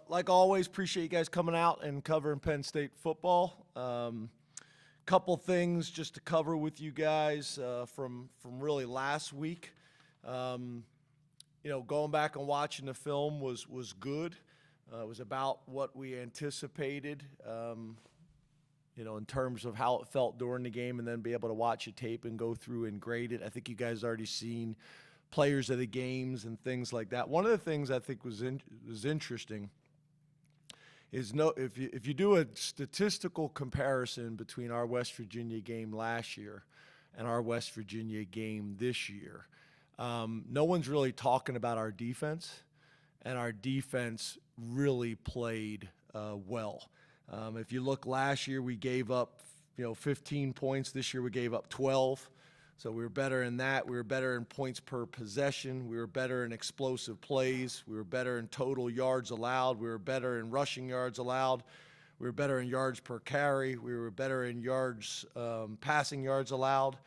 Like always, appreciate you guys coming out and covering Penn State football. Couple things just to cover with you guys from really last week. Going back and watching the film was good. It was about what we anticipated, in terms of how it felt during the game, and then be able to watch a tape and go through and grade it. I think you guys already seen players of the games and things like that. One of the things I think was interesting is if you do a statistical comparison between our West Virginia game last year and our West Virginia game this year, no one's really talking about our defense, and our defense really played well. If you look last year, we gave up 15 points. This year we gave up 12. So we were better in that. We were better in points per possession. We were better in explosive plays. We were better in total yards allowed. We were better in rushing yards allowed. We were better in yards per carry. We were better in yards, passing yards allowed,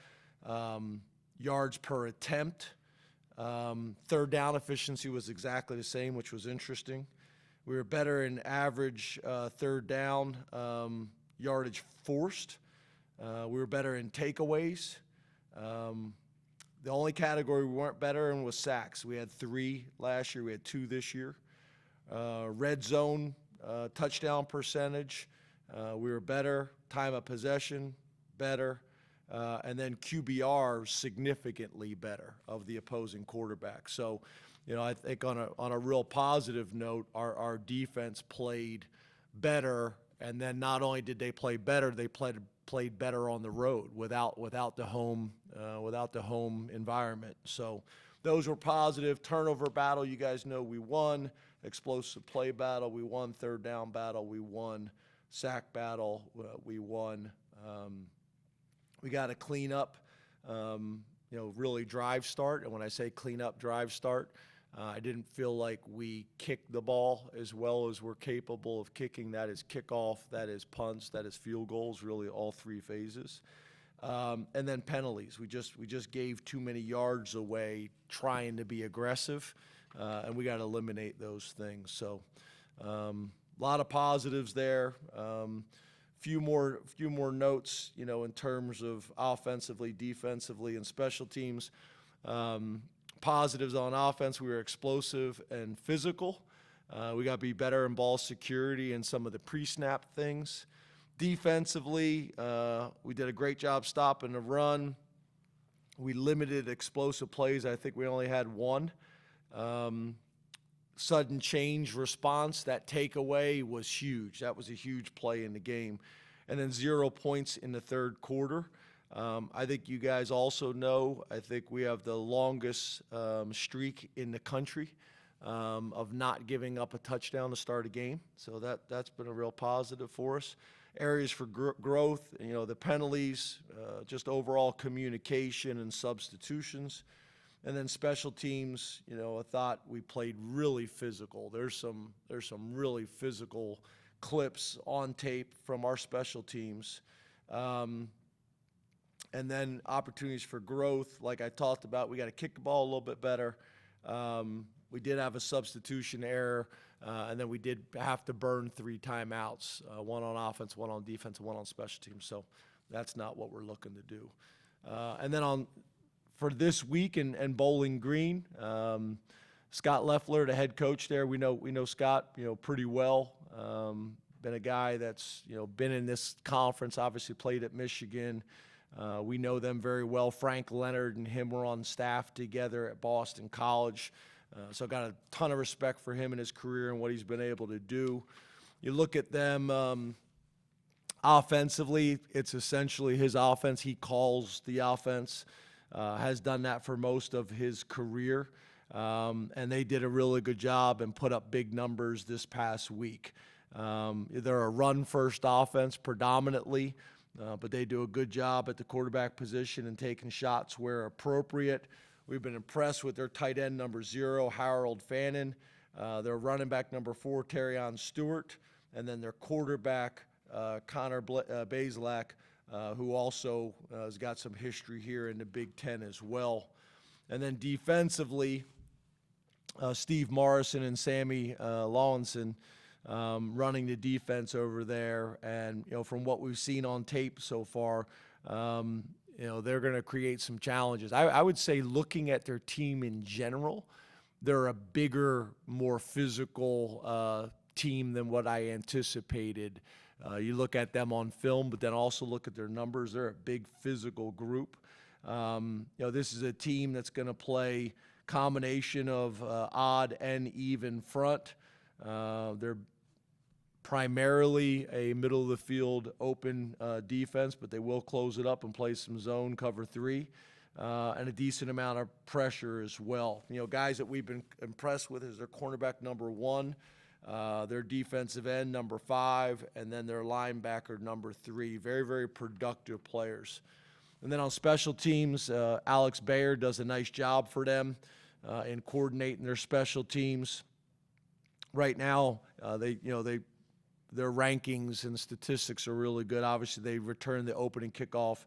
yards per attempt. Third down efficiency was exactly the same, which was interesting. We were better in average third down yardage forced. We were better in takeaways. The only category we weren't better in was sacks. We had 3 last year. We had 2 this year. Red zone touchdown percentage, we were better. Time of possession, better. And then QBR significantly better of the opposing quarterback. So, I think on a real positive note, our defense played better. And then not only did they play better, they played better on the road without the home environment. So those were positive. Turnover battle, you guys know we won. Explosive play battle, we won. Third down battle, we won. Sack battle, we won. We got to clean up, really drive start. And when I say clean up, drive start, I didn't feel like we kicked the ball as well as we're capable of kicking. That is kickoff, that is punts, that is field goals, really all 3 phases. And then penalties. We just gave too many yards away trying to be aggressive, and we got to eliminate those things. So a lot of positives there. Few more notes, in terms of offensively, defensively, and special teams. Positives on offense, we were explosive and physical. We got to be better in ball security and some of the pre-snap things. Defensively, we did a great job stopping the run. We limited explosive plays. I think we only had 1. Sudden change response, that takeaway was huge. That was a huge play in the game. And then 0 points in the third quarter. I think you guys also know, I think we have the longest streak in the country of not giving up a touchdown to start a game. So that's been a real positive for us. Areas for growth, the penalties, just overall communication and substitutions. And then special teams, I thought we played really physical. There's some really physical clips on tape from our special teams. And then opportunities for growth, like I talked about, we got to kick the ball a little bit better. We did have a substitution error, and then we did have to burn 3 timeouts, 1 on offense, 1 on defense, and 1 on special teams. So that's not what we're looking to do. And then for this week in Bowling Green, Scott Loeffler, the head coach there, we know Scott, pretty well. Been a guy that's been in this conference, obviously played at Michigan. We know them very well. Frank Leonard and him were on staff together at Boston College. So I got a ton of respect for him and his career and what he's been able to do. You look at them offensively, it's essentially his offense. He calls the offense, has done that for most of his career. And they did a really good job and put up big numbers this past week. They're a run-first offense predominantly. But they do a good job at the quarterback position and taking shots where appropriate. We've been impressed with their tight end number 0, Harold Fannin, their running back number 4, Terrion Stewart, and then their quarterback, Connor Bazelak, who also has got some history here in the Big Ten as well. And then defensively, Steve Morrison and Sammy Lawinson running the defense over there. And, from what we've seen on tape so far, they're going to create some challenges. I would say, looking at their team in general, they're a bigger, more physical team than what I anticipated. You look at them on film, but then also look at their numbers. They're a big physical group. This is a team that's going to play combination of odd and even front. They're primarily a middle of the field open defense, but they will close it up and play some zone cover 3 and a decent amount of pressure as well. Guys that we've been impressed with is their cornerback number 1, their defensive end number 5, and then their linebacker number 3. Very, very productive players. And then on special teams, Alex Bayer does a nice job for them in coordinating their special teams. Right now, their rankings and statistics are really good. Obviously, they returned the opening kickoff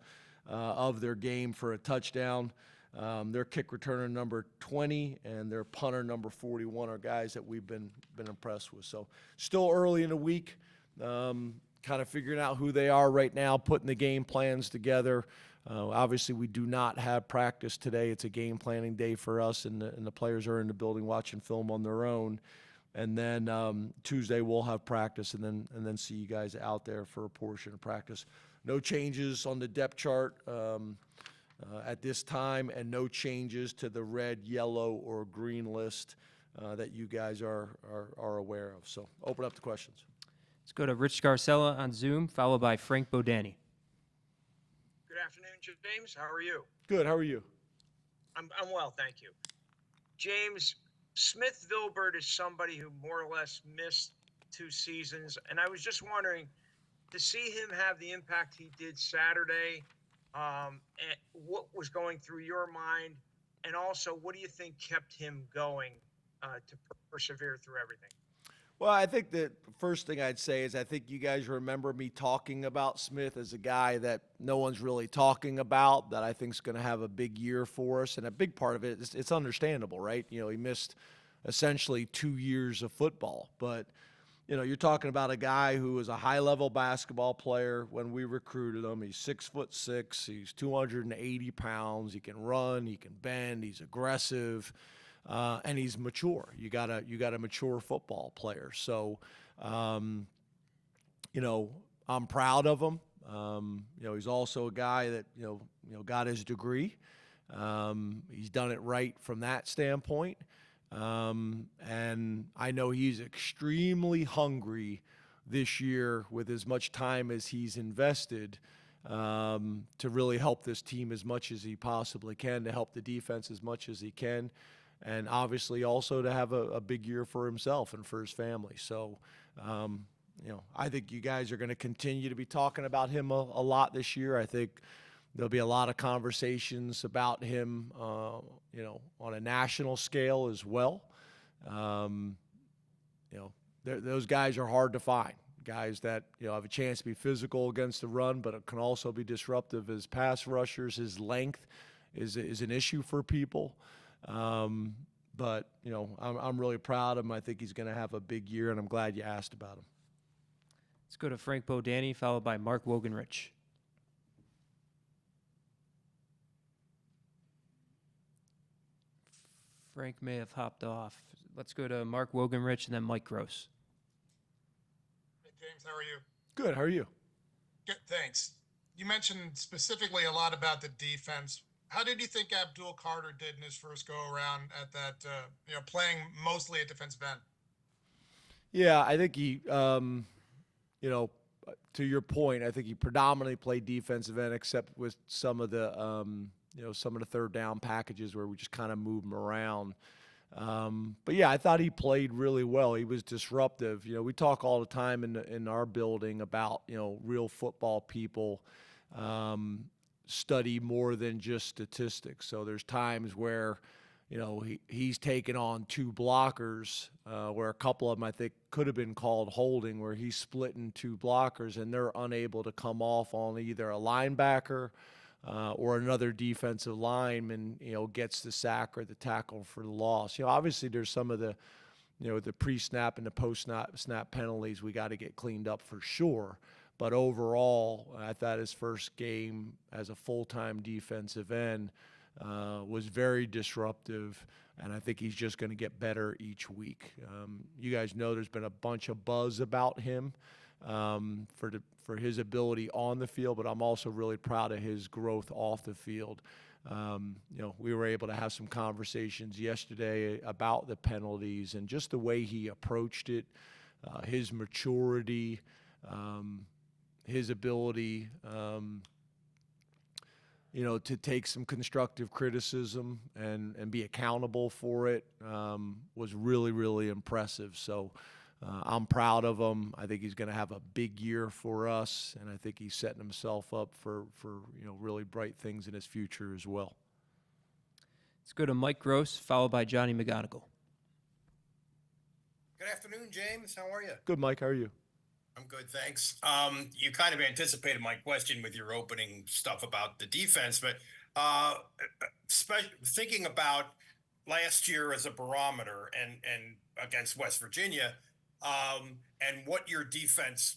of their game for a touchdown. Their kick returner number 20 and their punter number 41 are guys that we've been impressed with. So still early in the week, kind of figuring out who they are right now, putting the game plans together. Obviously, we do not have practice today. It's a game planning day for us, and the players are in the building watching film on their own. And then Tuesday we'll have practice, and then see you guys out there for a portion of practice. No changes on the depth chart at this time, and no changes to the red, yellow, or green list that you guys are aware of. So open up the questions. Let's go to Rich Scarcella on Zoom, followed by Frank Bodani. Good afternoon, James. How are you? Good. How are you? I'm well, thank you. James, Smith Vilbert is somebody who more or less missed 2 seasons, and I was just wondering, to see him have the impact he did Saturday, and what was going through your mind, and also what do you think kept him going to persevere through everything? Well, I think the first thing I'd say is I think you guys remember me talking about Smith as a guy that no one's really talking about, that I think is going to have a big year for us. And a big part of it is it's understandable, right? He missed essentially 2 years of football. But, you're talking about a guy who was a high-level basketball player when we recruited him. He's 6'6", he's 280 pounds, he can run, he can bend, he's aggressive. And he's mature. You got a mature football player. So, I'm proud of him. He's also a guy that got his degree. He's done it right from that standpoint. And I know he's extremely hungry this year with as much time as he's invested to really help this team as much as he possibly can, to help the defense as much as he can. And obviously also to have a big year for himself and for his family. So, I think you guys are going to continue to be talking about him a lot this year. I think there'll be a lot of conversations about him, on a national scale as well. Those guys are hard to find. Guys that, have a chance to be physical against the run, but it can also be disruptive as pass rushers. His length is an issue for people. But I'm really proud of him. I think he's going to have a big year, and I'm glad you asked about him. Let's go to Frank Bodani, followed by Mark Wogenrich. Frank may have hopped off. Let's go to Mark Wogenrich and then Mike Gross. Hey, James, how are you? Good. How are you? Good, thanks. You mentioned specifically a lot about the defense. How did you think Abdul Carter did in his first go-around at that, playing mostly at defensive end? Yeah, I think he, to your point, I think he predominantly played defensive end, except with some of the, some of the third down packages where we just kind of move him around. But yeah, I thought he played really well. He was disruptive. We talk all the time in our building about, real football people study more than just statistics. So there's times where, he's taken on 2 blockers, where a couple of them I think could have been called holding, where he's splitting 2 blockers and they're unable to come off on either a linebacker or another defensive lineman, gets the sack or the tackle for the loss. Obviously there's some of the, the pre-snap and the post-snap penalties we got to get cleaned up for sure. But overall, I thought his first game as a full-time defensive end was very disruptive, and I think he's just going to get better each week. You guys know there's been a bunch of buzz about him for his ability on the field, but I'm also really proud of his growth off the field. We were able to have some conversations yesterday about the penalties and just the way he approached it, his maturity, his ability, to take some constructive criticism and be accountable for it was really, really impressive. So I'm proud of him. I think he's going to have a big year for us, and I think he's setting himself up for really bright things in his future as well. Let's go to Mike Gross, followed by Johnny McGonigal. Good afternoon, James. How are you? Good, Mike. How are you? I'm good, thanks. You kind of anticipated my question with your opening stuff about the defense, but thinking about last year as a barometer and against West Virginia, and what your defense,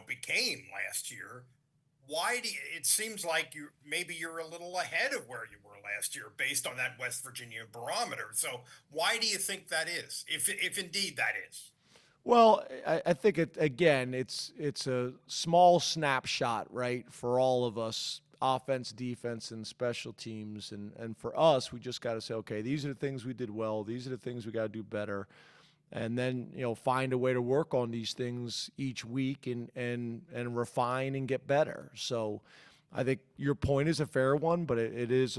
became last year, it seems like you're a little ahead of where you were last year based on that West Virginia barometer. So why do you think that is, if indeed that is? Well, I think it's a small snapshot, right, for all of us, offense, defense, and special teams. And for us, we just got to say, okay, these are the things we did well. These are the things we got to do better. And then, find a way to work on these things each week and refine and get better. So I think your point is a fair one, but it is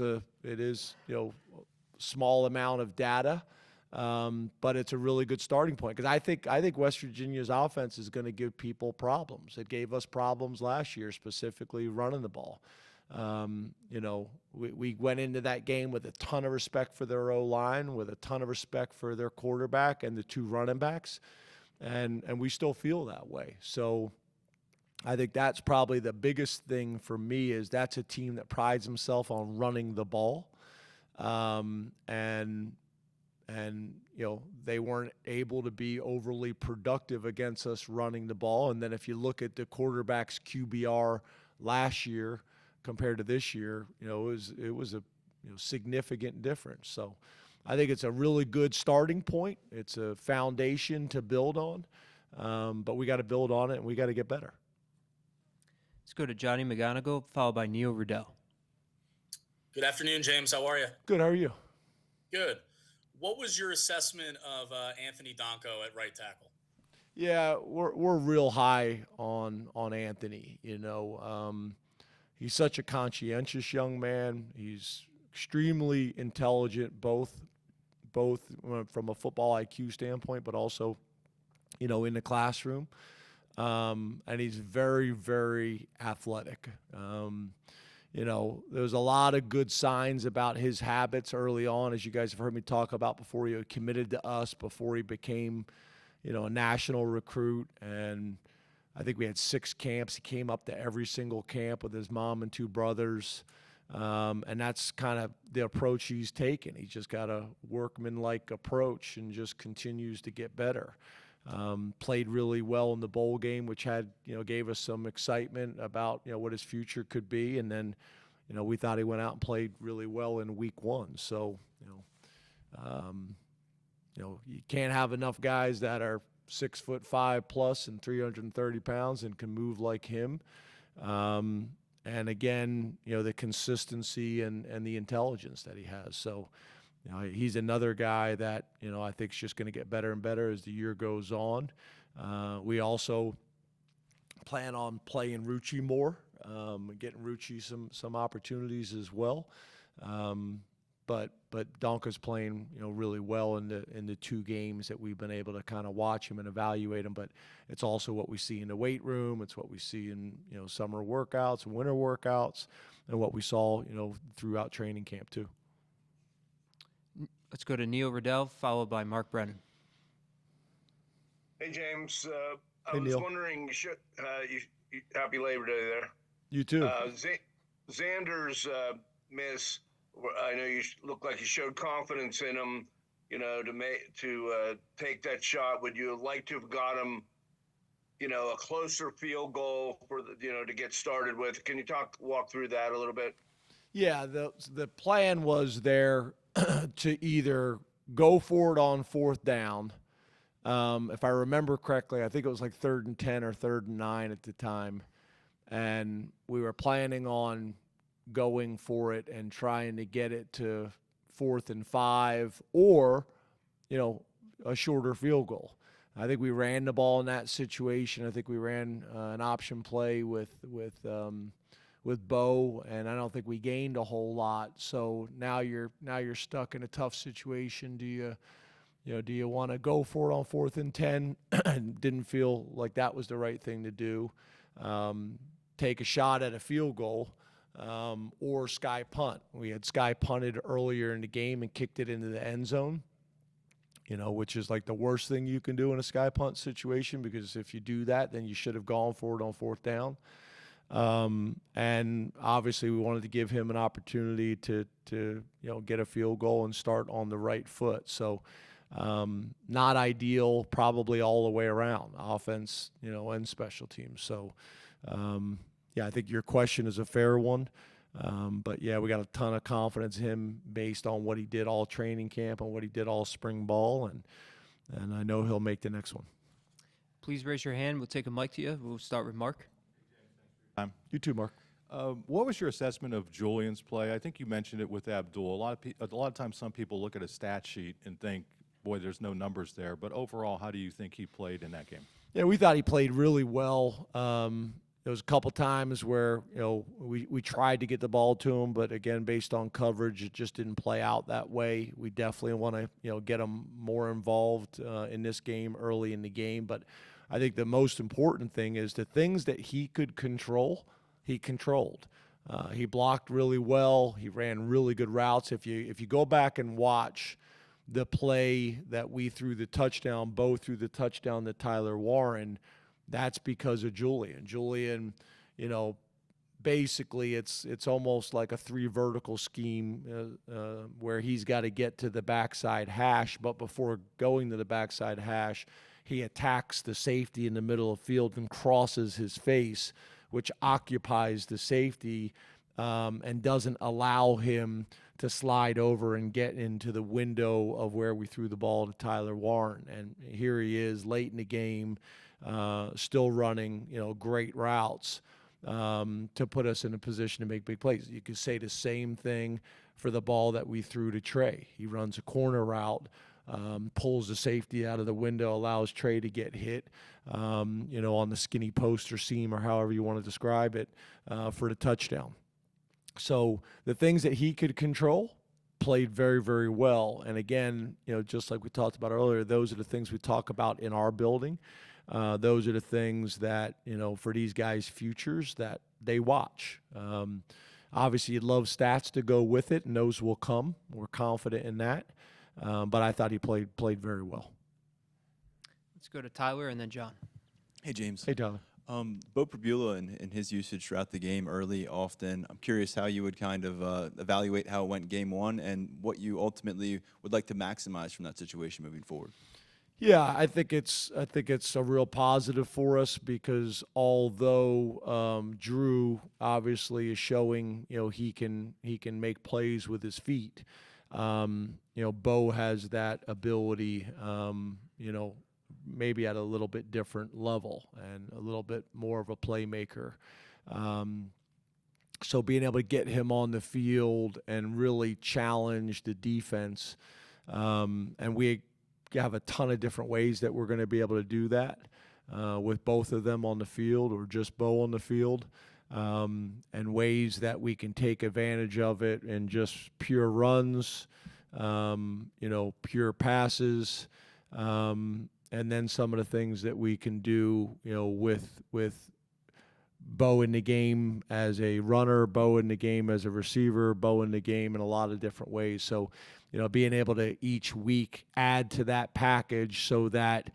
small amount of data. But it's a really good starting point because I think West Virginia's offense is going to give people problems. It gave us problems last year, specifically running the ball. We went into that game with a ton of respect for their O-line, with a ton of respect for their quarterback and the two running backs, and we still feel that way. So I think that's probably the biggest thing for me is that's a team that prides himself on running the ball, and they weren't able to be overly productive against us running the ball. And then if you look at the quarterback's QBR last year compared to this year, it was a significant difference. So I think it's a really good starting point. It's a foundation to build on, but we got to build on it and we got to get better. Let's go to Johnny McGonigal, followed by Neil Riddell. Good afternoon, James. How are you? Good. How are you? Good. What was your assessment of Anthony Donko at right tackle? Yeah, we're real high on Anthony. He's such a conscientious young man. He's extremely intelligent, both from a football IQ standpoint, but also, in the classroom. And he's very, very athletic. There's a lot of good signs about his habits early on, as you guys have heard me talk about before he committed to us, before he became, a national recruit. And I think we had 6 camps. He came up to every single camp with his mom and 2 brothers. And that's kind of the approach he's taken. He's just got a workman-like approach and just continues to get better. Played really well in the bowl game, which gave us some excitement about, what his future could be. And then, we thought he went out and played really well in week 1. So, you can't have enough guys that are 6'5" plus and 330 pounds and can move like him. And again, the consistency and the intelligence that he has. So, he's another guy that, I think is just going to get better and better as the year goes on. We also plan on playing Rucci more, getting Rucci some opportunities as well. But Donka's playing, really well in the 2 games that we've been able to kind of watch him and evaluate him. But it's also what we see in the weight room. It's what we see in, summer workouts, winter workouts, and what we saw, throughout training camp too. Let's go to Neil Riddell, followed by Mark Brennan. Hey, James. I Hey, was Neil. wondering, happy Labor Day there. You too. Xander's miss, I know you look like you showed confidence in him, to take that shot. Would you have liked to have got him, a closer field goal for to get started with? Can you walk through that a little bit? Yeah, the plan was there to either go for it on fourth down. If I remember correctly, I think it was like 3rd and 10 or 3rd and 9 at the time. And we were planning on going for it and trying to get it to 4th and 5 or, a shorter field goal. I think we ran the ball in that situation. I think we ran an option play with Bo, and I don't think we gained a whole lot. So now you're stuck in a tough situation. Do you want to go for it on 4th and 10? Didn't feel like that was the right thing to do. Take a shot at a field goal, or sky punt. We had sky punted earlier in the game and kicked it into the end zone, which is like the worst thing you can do in a sky punt situation, because if you do that, then you should have gone for it on 4th down. And obviously we wanted to give him an opportunity to get a field goal and start on the right foot. So not ideal, probably all the way around, offense, and special teams. So, yeah, I think your question is a fair one. But, yeah, we got a ton of confidence in him based on what he did all training camp and what he did all spring ball, and I know he'll make the next one. Please raise your hand. We'll take a mic to you. We'll start with Mark. You too, Mark. What was your assessment of Julian's play? I think you mentioned it with Abdul. A lot of times some people look at a stat sheet and think, boy, there's no numbers there. But overall, how do you think he played in that game? Yeah, we thought he played really well. There was a couple times where we tried to get the ball to him, but again, based on coverage, it just didn't play out that way. We definitely want to get him more involved in this game early in the game. But I think the most important thing is the things that he could control, he controlled. He blocked really well. He ran really good routes. If you go back and watch the play that we threw the touchdown, Bo threw the touchdown to Tyler Warren, that's because of Julian. Julian, basically it's almost like a 3 vertical scheme where he's got to get to the backside hash, but before going to the backside hash, he attacks the safety in the middle of the field and crosses his face, which occupies the safety and doesn't allow him to slide over and get into the window of where we threw the ball to Tyler Warren. And here he is late in the game, still running, great routes to put us in a position to make big plays. You could say the same thing for the ball that we threw to Trey. He runs a corner route, pulls the safety out of the window, allows Trey to get hit, on the skinny post or seam or however you want to describe it, for the touchdown. So the things that he could control played very, very well. And again, just like we talked about earlier, those are the things we talk about in our building. Those are the things that, for these guys' futures that they watch. Obviously, you'd love stats to go with it, and those will come. We're confident in that. But I thought he played very well. Let's go to Tyler and then John. Hey, James. Hey, Tyler. Bo Prabula and his usage throughout the game early, often. I'm curious how you would kind of evaluate how it went game one and what you ultimately would like to maximize from that situation moving forward. Yeah, I think it's a real positive for us because although Drew obviously is showing he can make plays with his feet, Bo has that ability, maybe at a little bit different level and a little bit more of a playmaker. So being able to get him on the field and really challenge the defense, and we have a ton of different ways that we're going to be able to do that with both of them on the field or just Bo on the field, and ways that we can take advantage of it in just pure runs, pure passes, and then some of the things that we can do, with Bo in the game as a runner, Bo in the game as a receiver, Bo in the game in a lot of different ways. So, being able to each week add to that package so that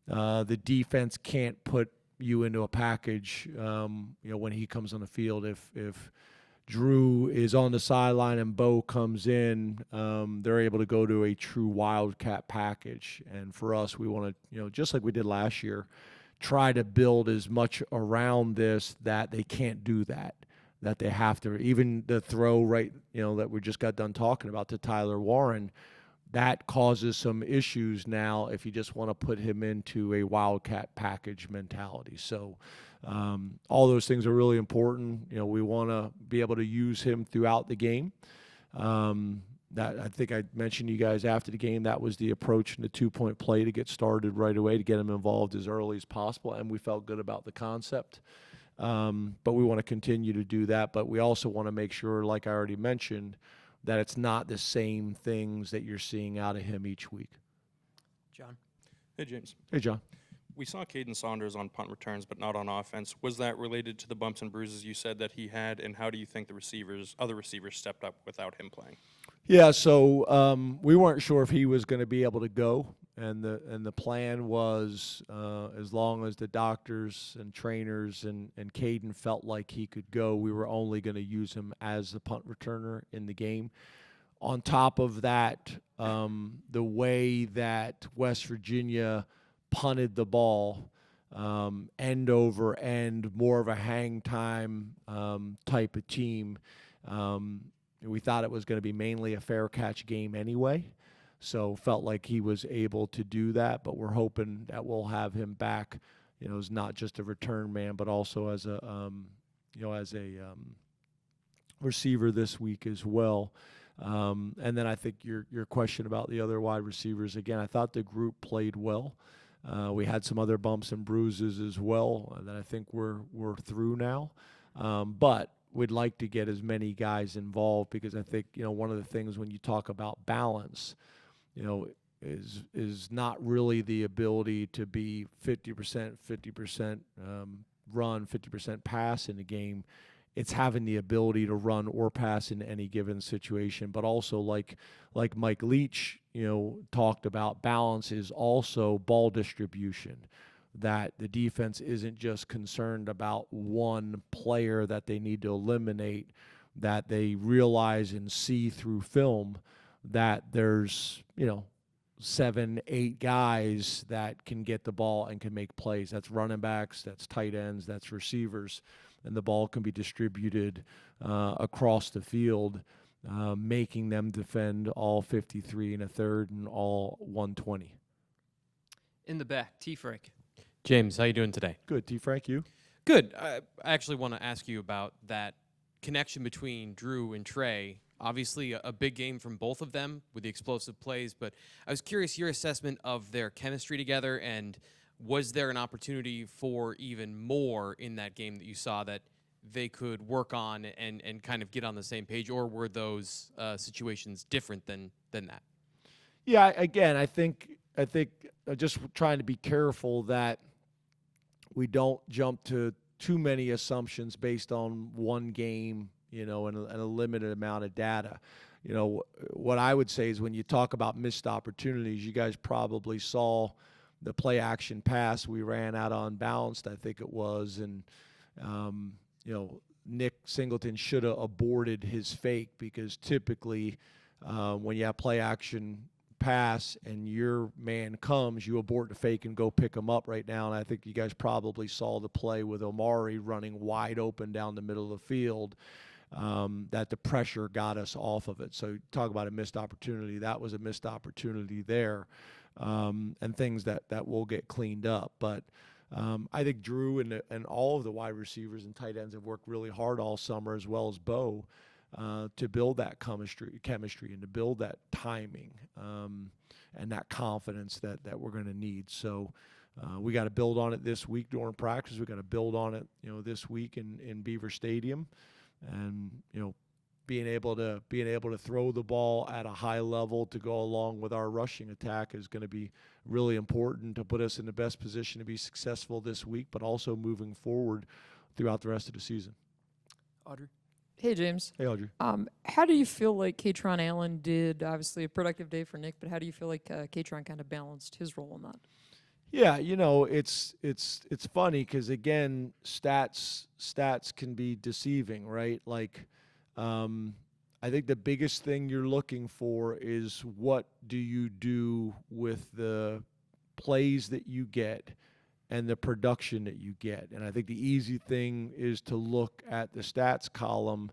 the defense can't put you into a package, when he comes on the field. If Drew is on the sideline and Bo comes in, they're able to go to a true wildcat package. And for us, we want to, just like we did last year, try to build as much around this that they can't do that they have to. Even the throw right, that we just got done talking about to Tyler Warren, that causes some issues now if you just want to put him into a wildcat package mentality. So all those things are really important. We want to be able to use him throughout the game. That I think I mentioned to you guys after the game, that was the approach in the 2-point play, to get started right away, to get him involved as early as possible, and we felt good about the concept. But we want to continue to do that. But we also want to make sure, like I already mentioned, that it's not the same things that you're seeing out of him each week. John. Hey, James. Hey, John. We saw Caden Saunders on punt returns, but not on offense. Was that related to the bumps and bruises you said that he had, and how do you think the other receivers stepped up without him playing? Yeah, so we weren't sure if he was going to be able to go, and the plan was as long as the doctors and trainers and Caden felt like he could go, we were only going to use him as the punt returner in the game. On top of that, the way that West Virginia punted the ball, end over end, more of a hang time type of team. We thought it was going to be mainly a fair catch game anyway, so felt like he was able to do that. But we're hoping that we'll have him back, as not just a return man, but also as a receiver this week as well. And then I think your question about the other wide receivers, again, I thought the group played well. We had some other bumps and bruises as well that I think we're through now. But we'd like to get as many guys involved, because I think, one of the things when you talk about balance, is not really the ability to be 50% run, 50% pass in a game. It's having the ability to run or pass in any given situation. But also, like Mike Leach, talked about, balance is also ball distribution. That the defense isn't just concerned about one player that they need to eliminate, that they realize and see through film that there's, 7, 8 guys that can get the ball and can make plays. That's running backs, that's tight ends, that's receivers, and the ball can be distributed across the field, making them defend all 53 and a third and all 120. In the back, T. Frank. James, how you doing today? Good, T. Frank, you? Good. I actually want to ask you about that connection between Drew and Trey. Obviously, a big game from both of them with the explosive plays, but I was curious your assessment of their chemistry together, and was there an opportunity for even more in that game that you saw that they could work on and kind of get on the same page, or were those situations different than that? Yeah, again, I think just trying to be careful that we don't jump to too many assumptions based on one game, and a limited amount of data. What I would say is, when you talk about missed opportunities, you guys probably saw the play action pass we ran out unbalanced, I think it was, and Nick Singleton should have aborted his fake, because typically when you have play action pass and your man comes, you abort the fake and go pick him up right now. And I think you guys probably saw the play with Omari running wide open down the middle of the field, that the pressure got us off of it. So talk about a missed opportunity. That was a missed opportunity there, and things that will get cleaned up. But I think Drew and all of the wide receivers and tight ends have worked really hard all summer, as well as Bo, to build that chemistry and to build that timing and that confidence that we're going to need. So we got to build on it this week during practice. We got to build on it, this week in Beaver Stadium, and being able to throw the ball at a high level to go along with our rushing attack is going to be really important to put us in the best position to be successful this week, but also moving forward throughout the rest of the season. Audrey. Hey, James. Hey, Audrey. How do you feel like Katron Allen did? Obviously a productive day for Nick, but how do you feel like Katron kind of balanced his role in that? Yeah, it's funny because, again, stats can be deceiving, right? Like I think the biggest thing you're looking for is what do you do with the plays that you get and the production that you get. And I think the easy thing is to look at the stats column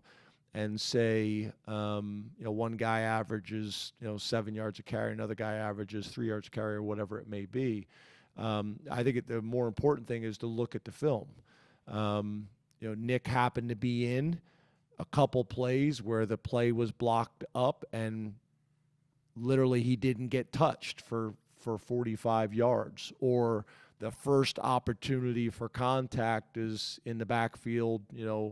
and say, one guy averages, 7 yards a carry, another guy averages 3 yards a carry, or whatever it may be. I think the more important thing is to look at the film. Nick happened to be in a couple plays where the play was blocked up and literally he didn't get touched for 45 yards, or the first opportunity for contact is in the backfield,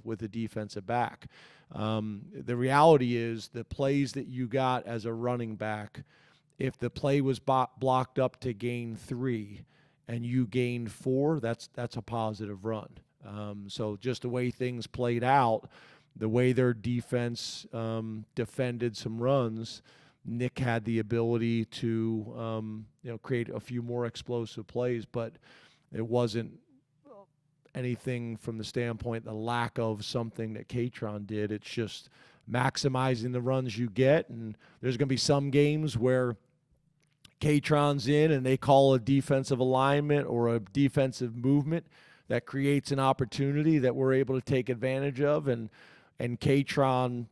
with the defensive back. The reality is the plays that you got as a running back, if the play was blocked up to gain 3 and you gained 4, that's a positive run. So just the way things played out, the way their defense defended some runs, Nick had the ability to create a few more explosive plays, but it wasn't anything from the standpoint the lack of something that Katron did. It's just maximizing the runs you get, and there's going to be some games where Katron's in and they call a defensive alignment or a defensive movement that creates an opportunity that we're able to take advantage of, and Katron,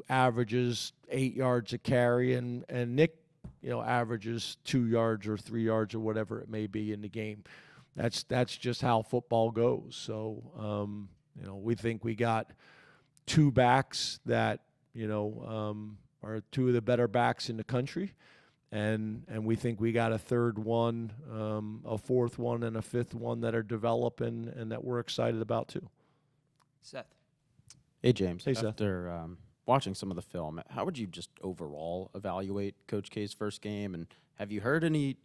averages 8 yards a carry, and Nick, averages 2 yards or 3 yards or whatever it may be in the game. That's just how football goes. So, we think we got 2 backs that, are 2 of the better backs in the country. And we think we got a third one, a fourth one, and a fifth one that are developing and that we're excited about too. Seth. Hey, James. Hey, Seth. After watching some of the film, how would you just overall evaluate Coach K's first game? And have you heard any,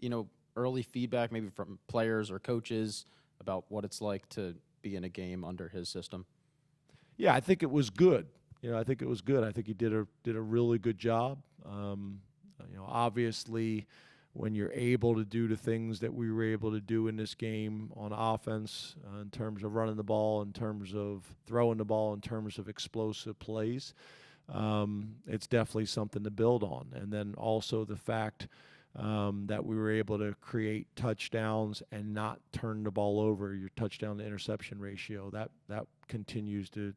early feedback maybe from players or coaches about what it's like to be in a game under his system? Yeah, I think it was good. I think it was good. I think he did a really good job. Obviously, when you're able to do the things that we were able to do in this game on offense, in terms of running the ball, in terms of throwing the ball, in terms of explosive plays, it's definitely something to build on. And then also the fact that we were able to create touchdowns and not turn the ball over. Your touchdown to interception ratio, that continues to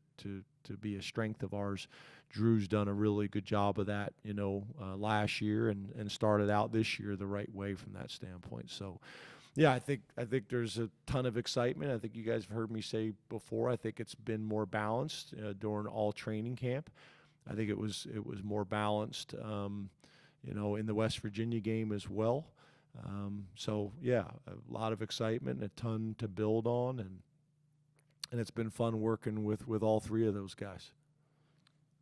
be a strength of ours. Drew's done a really good job of that, last year and started out this year the right way from that standpoint. So, yeah, I think there's a ton of excitement. I think you guys have heard me say before, I think it's been more balanced during all training camp. I think it was more balanced, in the West Virginia game as well. So, yeah, a lot of excitement, a ton to build on, and it's been fun working with all 3 of those guys.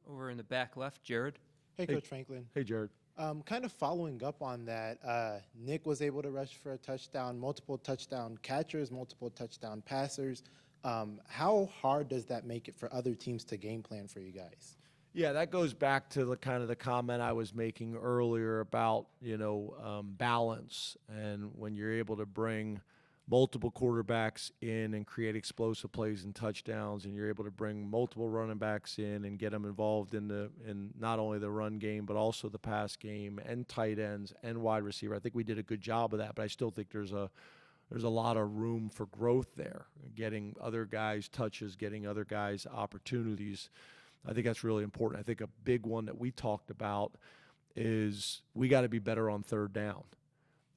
Over in the back left, Jared. Hey, Coach Franklin. Hey, Jared. Kind of following up on that, Nick was able to rush for a touchdown, multiple touchdown catchers, multiple touchdown passers. How hard does that make it for other teams to game plan for you guys? Yeah, that goes back to the comment I was making earlier about, balance. And when you're able to bring multiple quarterbacks in and create explosive plays and touchdowns, and you're able to bring multiple running backs in and get them involved in not only the run game but also the pass game and tight ends and wide receiver. I think we did a good job of that, but I still think there's a lot of room for growth there, getting other guys touches, getting other guys opportunities. I think that's really important. I think a big one that we talked about is we got to be better on third down.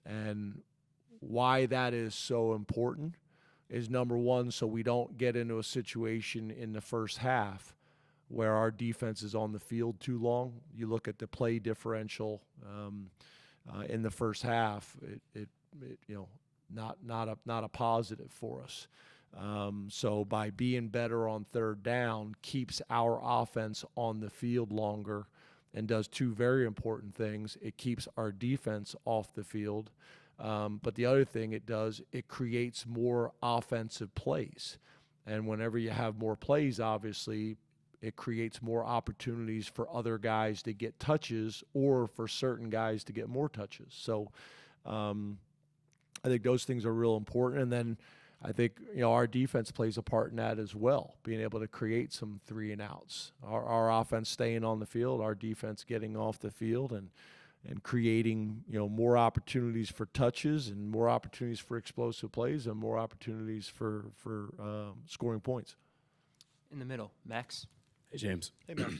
And why that is so important is, number one, so we don't get into a situation in the first half where our defense is on the field too long. You look at the play differential in the first half, it not a positive for us. So by being better on third down keeps our offense on the field longer and does 2 very important things. It keeps our defense off the field. But the other thing it does, it creates more offensive plays. And whenever you have more plays, obviously, it creates more opportunities for other guys to get touches or for certain guys to get more touches. So I think those things are real important. And then I think, our defense plays a part in that as well, being able to create some 3 and outs. Our offense staying on the field, our defense getting off the field and creating, more opportunities for touches and more opportunities for explosive plays and more opportunities for scoring points. In the middle, Max. Hey, James. Hey, Max.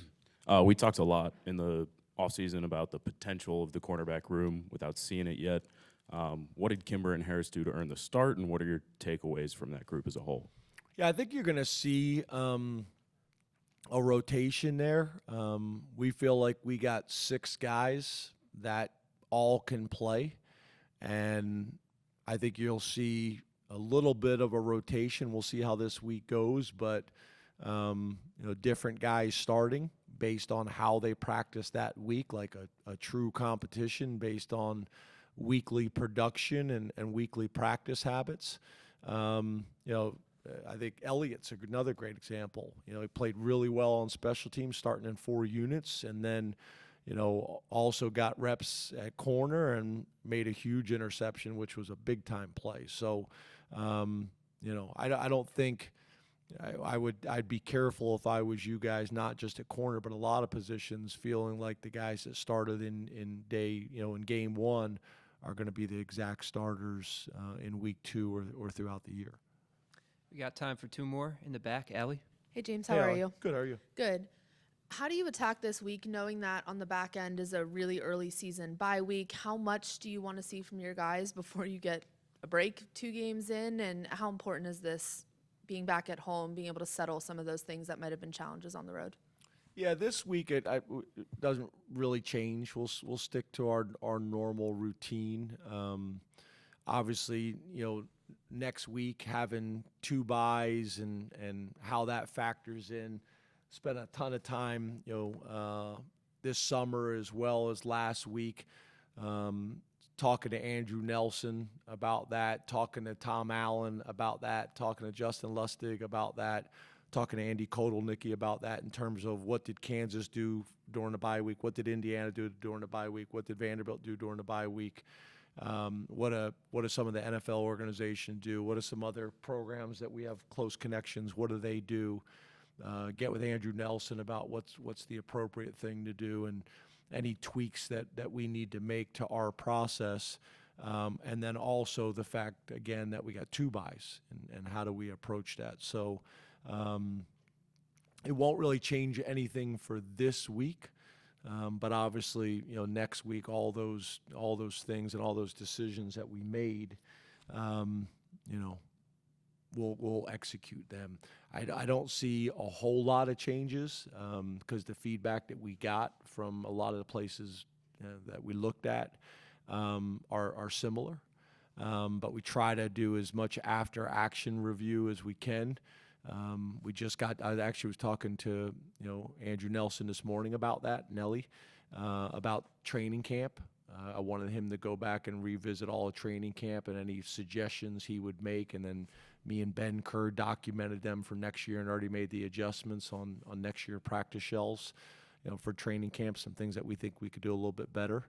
We talked a lot in the offseason about the potential of the cornerback room without seeing it yet. What did Kimber and Harris do to earn the start, and what are your takeaways from that group as a whole? Yeah, I think you're going to see a rotation there. We feel like we got 6 guys that all can play, and I think you'll see a little bit of a rotation. We'll see how this week goes, but different guys starting based on how they practice that week, like a true competition based on weekly production and weekly practice habits. I think Elliott's another great example. He played really well on special teams, starting in 4 units, and then, also got reps at corner and made a huge interception, which was a big-time play. So, I don't think I'd be careful if I was you guys, not just at corner, but a lot of positions, feeling like the guys that started in game 1 are going to be the exact starters in week 2 or throughout the year. We got time for 2 more in the back. Allie? Hey, James, how Hey, are Allie. you? Good, how are you? Good. How do you attack this week knowing that on the back end is a really early season bye week? How much do you want to see from your guys before you get a break 2 games in? And how important is this being back at home, being able to settle some of those things that might have been challenges on the road? Yeah, this week it doesn't really change. We'll stick to our normal routine. Obviously, next week having 2 buys and how that factors in. Spent a ton of time, this summer as well as last week, talking to Andrew Nelson about that, talking to Tom Allen about that, talking to Justin Lustig about that, talking to Andy Kotelnicki about that in terms of what did Kansas do during the bye week, what did Indiana do during the bye week, what did Vanderbilt do during the bye week, what do some of the NFL organization do, what are some other programs that we have close connections, what do they do? Get with Andrew Nelson about what's the appropriate thing to do and any tweaks that we need to make to our process. And then also the fact, again, that we got 2 buys and how do we approach that. So it won't really change anything for this week. But obviously, next week, all those things and all those decisions that we made, we'll execute them. I don't see a whole lot of changes because the feedback that we got from a lot of the places that we looked at are similar. But we try to do as much after-action review as we can. I actually was talking to Andrew Nelson this morning about that, Nelly, about training camp. I wanted him to go back and revisit all of training camp and any suggestions he would make, and then me and Ben Kerr documented them for next year and already made the adjustments on next year practice shells, for training camp, some things that we think we could do a little bit better.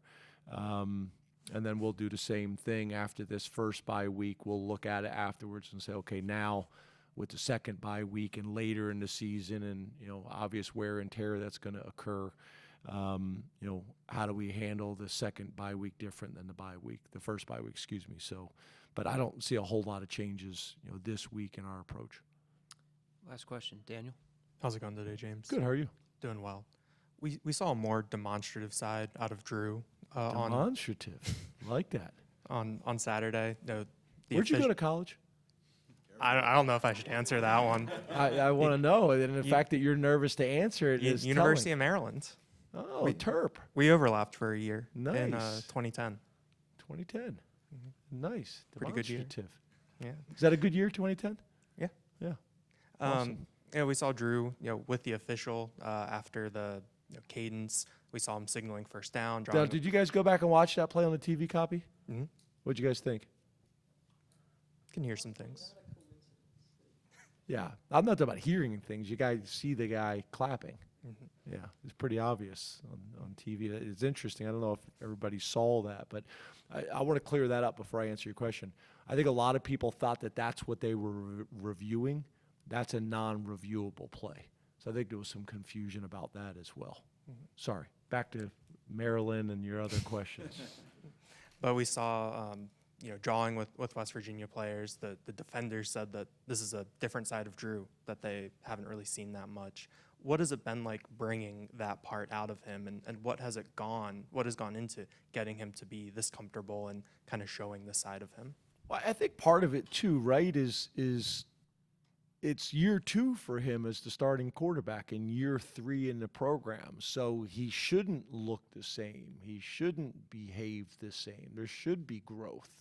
And then we'll do the same thing after this first bye week. We'll look at it afterwards and say, okay, now with the second bye week and later in the season and, obvious wear and tear that's going to occur, how do we handle the second bye week different than the first bye week, excuse me. So, but I don't see a whole lot of changes, this week in our approach. Last question, Daniel. How's it going today, James? Good, how are you? Doing well. We saw a more demonstrative side out of Drew. Demonstrative, like that. On Saturday. Where'd you go to college? I don't know if I should answer that one. I want to know, and the fact that you're nervous to answer it is University telling. of Maryland. Oh, Terp. We overlapped for a year. Nice. In 2010. 2010. Mm-hmm. Nice. Pretty good year. Yeah. Is that a good year, 2010? Yeah. Yeah. Awesome. We saw Drew, with the official after the cadence. We saw him signaling first down. Now, did you guys go back and watch that play on the TV copy? Mm-hmm. What'd you guys think? Can hear some things. Yeah. I'm not talking about hearing things. You guys see the guy clapping. Yeah, it's pretty obvious on TV. It's interesting. I don't know if everybody saw that, but I want to clear that up before I answer your question. I think a lot of people thought that that's what they were reviewing. That's a non-reviewable play. So I think there was some confusion about that as well. Sorry. Back to Maryland and your other questions. But we saw, drawing with West Virginia players, the defenders said that this is a different side of Drew that they haven't really seen that much. What has it been like bringing that part out of him, and what has gone into getting him to be this comfortable and kind of showing this side of him? Well, I think part of it too, right, is it's year 2 for him as the starting quarterback and year 3 in the program. So he shouldn't look the same. He shouldn't behave the same. There should be growth.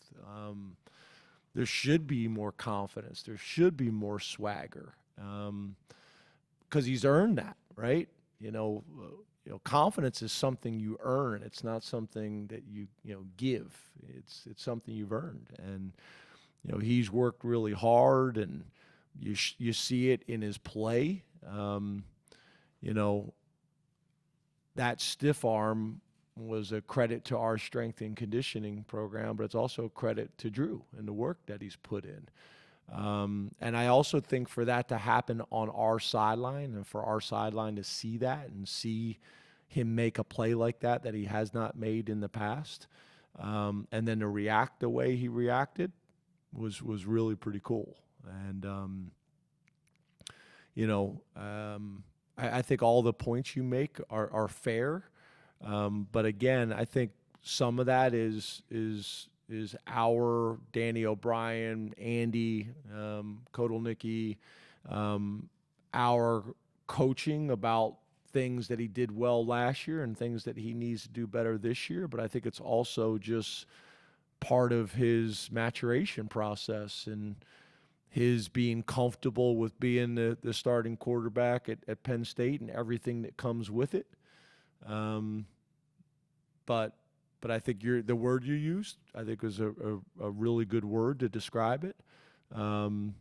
There should be more confidence. There should be more swagger. Because he's earned that, right? Confidence is something you earn. It's not something that you give. It's something you've earned, and he's worked really hard, and you see it in his play. That stiff arm was a credit to our strength and conditioning program, but it's also a credit to Drew and the work that he's put in. And I also think for that to happen on our sideline and for our sideline to see that and see him make a play like that he has not made in the past, and then to react the way he reacted was really pretty cool. And, I think all the points you make are fair. But again, I think some of that is our Danny O'Brien, Andy, Kotelnicki, our coaching about things that he did well last year and things that he needs to do better this year. But I think it's also just part of his maturation process and his being comfortable with being the starting quarterback at Penn State and everything that comes with it. But I think the word you used, I think, was a really good word to describe it. And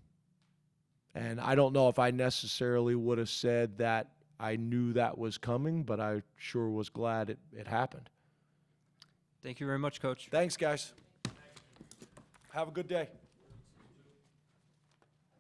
I don't know if I necessarily would have said that I knew that was coming, but I sure was glad it happened. Thank you very much, Coach. Thanks, guys. Have a good day.